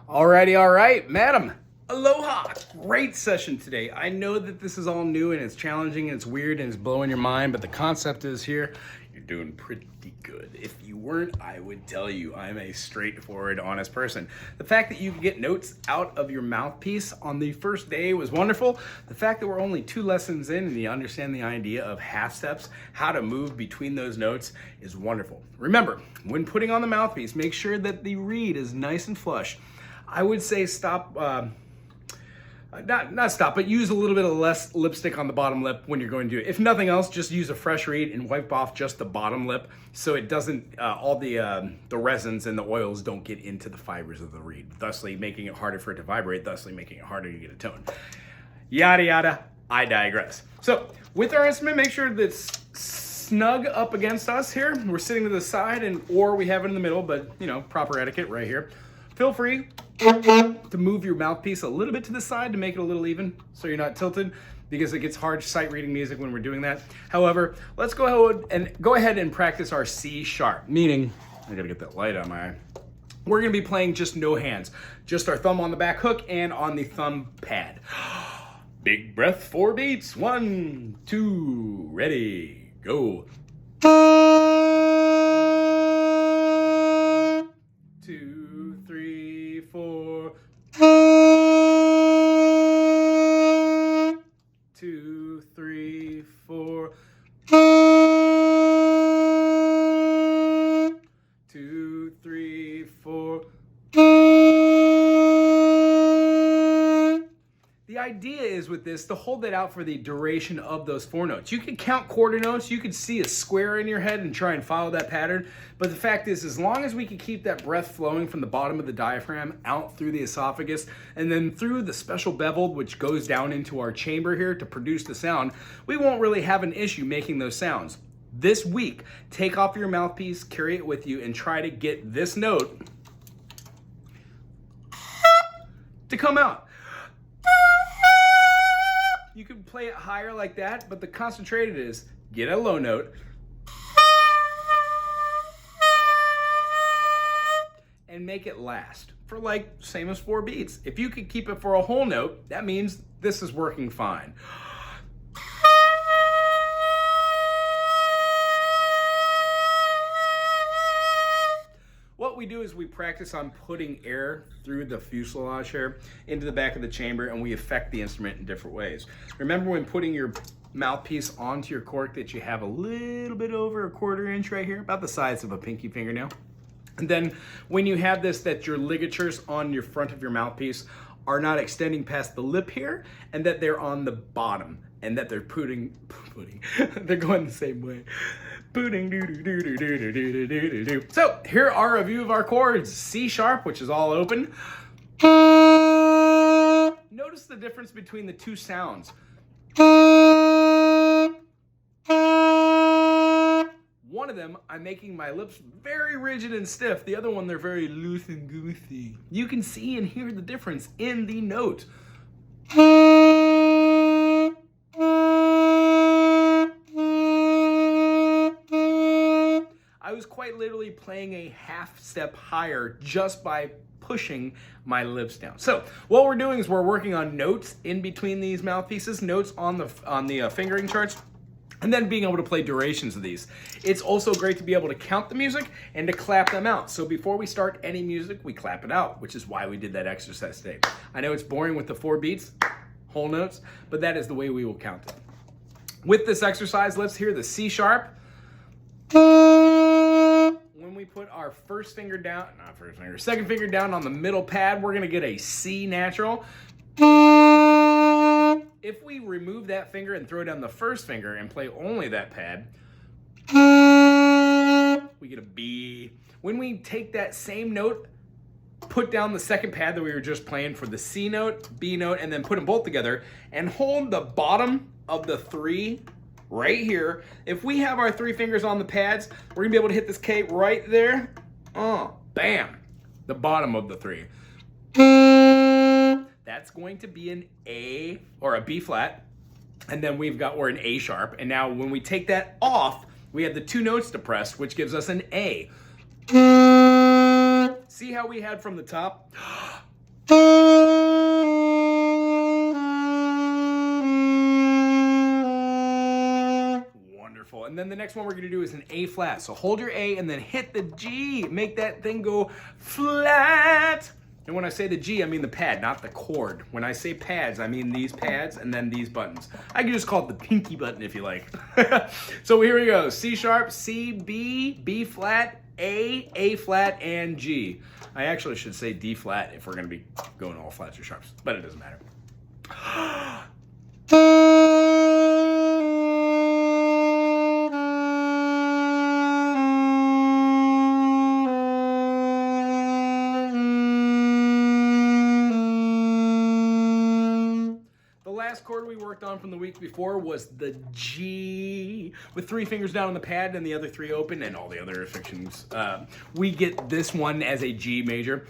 Alrighty, all right, madam. Aloha. Great session today. I know that this is all new and it's challenging and it's weird and it's blowing your mind, but the concept is here. You're doing pretty good. If you weren't, I would tell you I'm a straightforward, honest person. The fact that you can get notes out of your mouthpiece on the first day was wonderful. The fact that we're only 2 lessons in and you understand the idea of half steps, how to move between those notes is wonderful. Remember, when putting on the mouthpiece, make sure that the reed is nice and flush. I would say stop, not stop, but use a little bit of less lipstick on the bottom lip when you're going to do it. If nothing else, just use a fresh reed and wipe off just the bottom lip so it doesn't, all the resins and the oils don't get into the fibers of the reed, thusly making it harder for it to vibrate, thusly making it harder to get a tone. Yada, yada, I digress. So with our instrument, make sure that it's snug up against us here. We're sitting to the side or we have it in the middle, but you know, proper etiquette right here. Feel free to move your mouthpiece a little bit to the side to make it a little even so you're not tilted, because it gets hard sight reading music when we're doing that. However, let's go ahead and practice our C sharp, meaning, I gotta get that light on my eye. We're gonna be playing just no hands, just our thumb on the back hook and on the thumb pad. Big breath, 4 beats. 1, 2, ready, go. 2, 3, 4. 2, 3, 4. 2, 3, 4. The idea is with this to hold it out for the duration of those 4 notes. You can count quarter notes, you could see a square in your head and try and follow that pattern, but the fact is, as long as we can keep that breath flowing from the bottom of the diaphragm out through the esophagus and then through the special bevel which goes down into our chamber here to produce the sound, we won't really have an issue making those sounds. This week, take off your mouthpiece, carry it with you, and try to get this note to come out. You can play it higher like that, but the concentrated is get a low note and make it last for like same as 4 beats. If you could keep it for a whole note, that means this is working fine. What we do is we practice on putting air through the fuselage here into the back of the chamber, and we affect the instrument in different ways. Remember when putting your mouthpiece onto your cork that you have a little bit over a 1/4 inch right here, about the size of a pinky fingernail. And then when you have this, that your ligatures on your front of your mouthpiece are not extending past the lip here, and that they're on the bottom, and that they're they're going the same way. So here are a view of our chords. C sharp, which is all open. Notice the difference between the 2 sounds. One of them, I'm making my lips very rigid and stiff. The other one, they're very loose and goofy. You can see and hear the difference in the note. I was quite literally playing a half step higher just by pushing my lips down. So what we're doing is we're working on notes in between these mouthpieces, notes on the fingering charts, and then being able to play durations of these. It's also great to be able to count the music and to clap them out. So before we start any music, we clap it out, which is why we did that exercise today. I know it's boring with the 4 beats, whole notes, but that is the way we will count it. With this exercise, let's hear the C sharp. When we put our second finger down on the middle pad, we're gonna get a C natural. If we remove that finger and throw down the first finger and play only that pad, we get a B. When we take that same note, put down the second pad that we were just playing for the C note, B note, and then put them both together and hold the bottom of the 3 right here. If we have our 3 fingers on the pads, we're gonna be able to hit this K right there. Oh, bam, the bottom of the 3. That's going to be an A or a B flat. And then we're an A sharp. And now when we take that off, we have the 2 notes to press, which gives us an A. See how we had from the top Wonderful. And then the next one we're going to do is an A flat. So hold your A and then hit the G. Make that thing go flat. And when I say the G, I mean the pad, not the chord. When I say pads, I mean these pads and then these buttons. I can just call it the pinky button if you like. So here we go. C sharp, C, B, B flat, A flat, and G. I actually should say D flat if we're going to be going all flats or sharps, but it doesn't matter. The last chord we worked on from the week before was the G, with 3 fingers down on the pad and the other 3 open, and all the other affixings. We get this one as a G major.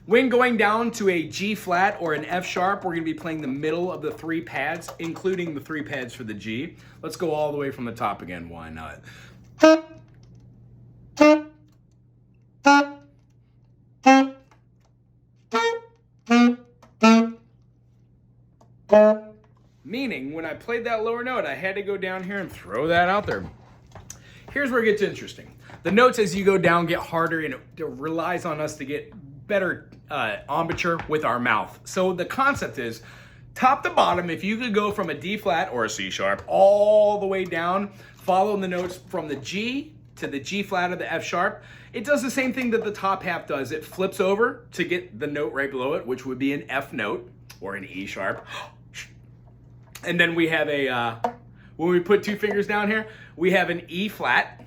When going down to a G flat or an F sharp, we're going to be playing the middle of the 3 pads, including the 3 pads for the G. Let's go all the way from the top again. Why not? Meaning, when I played that lower note, I had to go down here and throw that out there. Here's where it gets interesting. The notes as you go down get harder, and it relies on us to get better embouchure with our mouth. So the concept is, top to bottom, if you could go from a D flat or a C sharp all the way down, following the notes from the G to the G flat or the F sharp, it does the same thing that the top half does. It flips over to get the note right below it, which would be an F note or an E sharp. And then we have a, when we put 2 fingers down here, we have an E flat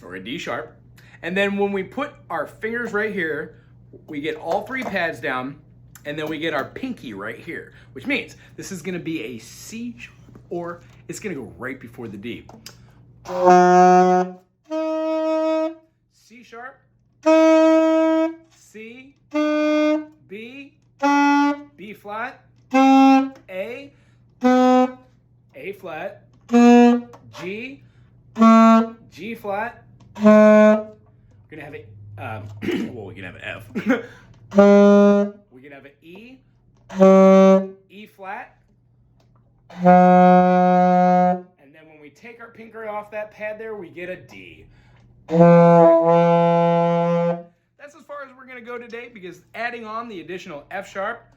or a D sharp. And then when we put our fingers right here, we get all 3 pads down, and then we get our pinky right here, which means this is gonna be a C sharp, or it's gonna go right before the D. C sharp, C, B, B flat, A flat, G, G flat. We're gonna have a, well, we can have an F. We can have an E, E flat. And then when we take our finger off that pad there, we get a D. That's as far as we're gonna go today, because adding on the additional F sharp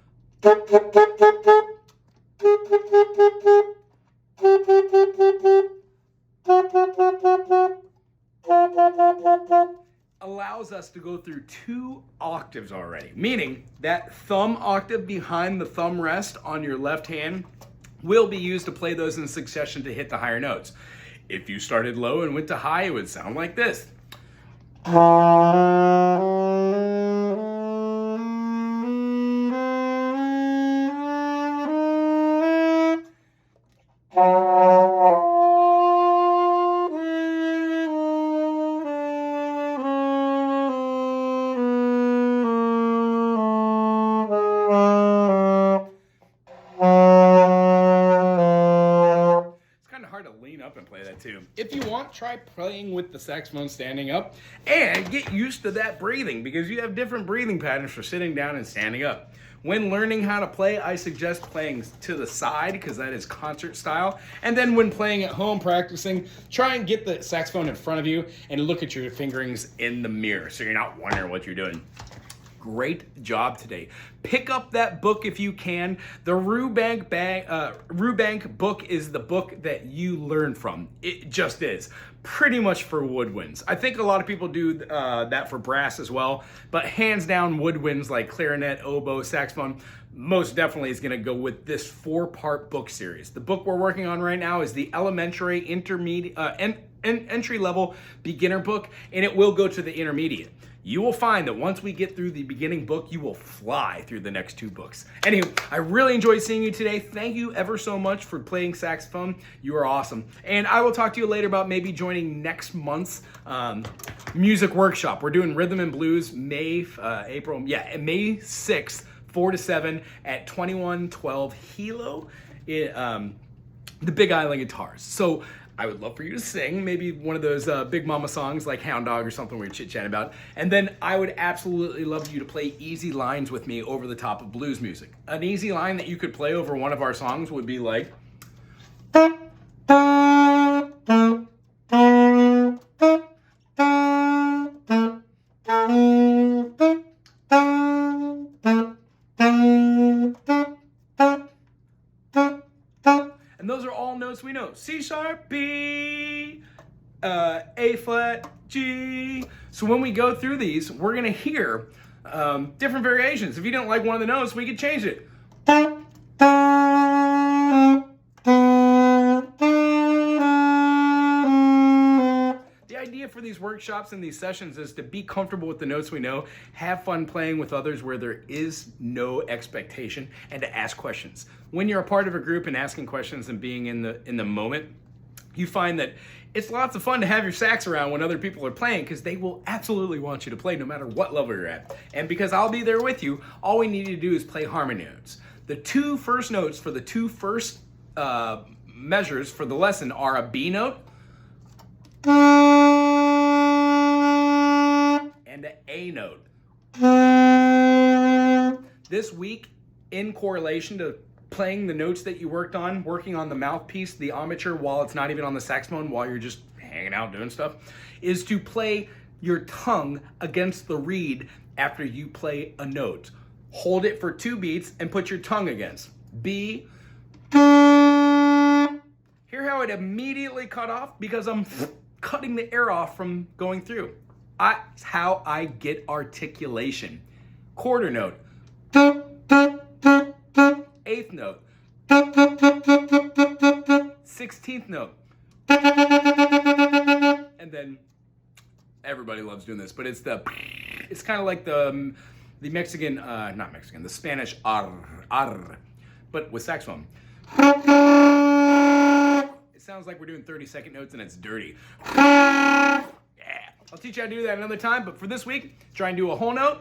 allows us to go through 2 octaves already, meaning that thumb octave behind the thumb rest on your left hand will be used to play those in succession to hit the higher notes. If you started low and went to high, it would sound like this. Too. If you want, try playing with the saxophone standing up and get used to that breathing, because you have different breathing patterns for sitting down and standing up. When learning how to play, I suggest playing to the side, because that is concert style. And then when playing at home, practicing, try and get the saxophone in front of you and look at your fingerings in the mirror so you're not wondering what you're doing. Great job today. Pick up that book if you can. The Rubank book is the book that you learn from. It just is. Pretty much for woodwinds. I think a lot of people do that for brass as well, but hands down woodwinds like clarinet, oboe, saxophone, most definitely is gonna go with this 4-part book series. The book we're working on right now is the elementary, intermediate, entry-level beginner book, and it will go to the intermediate. You will find that once we get through the beginning book, you will fly through the next 2 books. Anywho, I really enjoyed seeing you today. Thank you ever so much for playing saxophone. You are awesome. And I will talk to you later about maybe joining next month's music workshop. We're doing rhythm and blues May 6th, 4 to 7 at 2112 Hilo. The Big Island Guitars. So I would love for you to sing, maybe one of those Big Mama songs like Hound Dog or something we're chit-chatting about. And then I would absolutely love you to play easy lines with me over the top of blues music. An easy line that you could play over one of our songs would be like... And those are all notes we know. C sharp, B, A flat, G. So when we go through these, we're gonna hear different variations. If you don't like one of the notes, we could change it. The idea for these workshops and these sessions is to be comfortable with the notes we know, have fun playing with others where there is no expectation, and to ask questions. When you're a part of a group and asking questions and being in the moment, you find that it's lots of fun to have your sax around when other people are playing, because they will absolutely want you to play no matter what level you're at. And because I'll be there with you, all we need to do is play harmony notes. The two first notes for the two first measures for the lesson are a B note and an A note. This week, in correlation to playing the notes that you worked on, working on the mouthpiece, the armature, while it's not even on the saxophone, while you're just hanging out doing stuff, is to play your tongue against the reed after you play a note. Hold it for 2 beats and put your tongue against. B. Hear how it immediately cut off? Because I'm cutting the air off from going through. That's how I get articulation. Quarter note. 8th note. 16th note. And then everybody loves doing this, but it's kind of like the Mexican, not Mexican, the Spanish ar, but with saxophone. It sounds like we're doing 30-second notes and it's dirty. Yeah. I'll teach you how to do that another time, but for this week, try and do a whole note.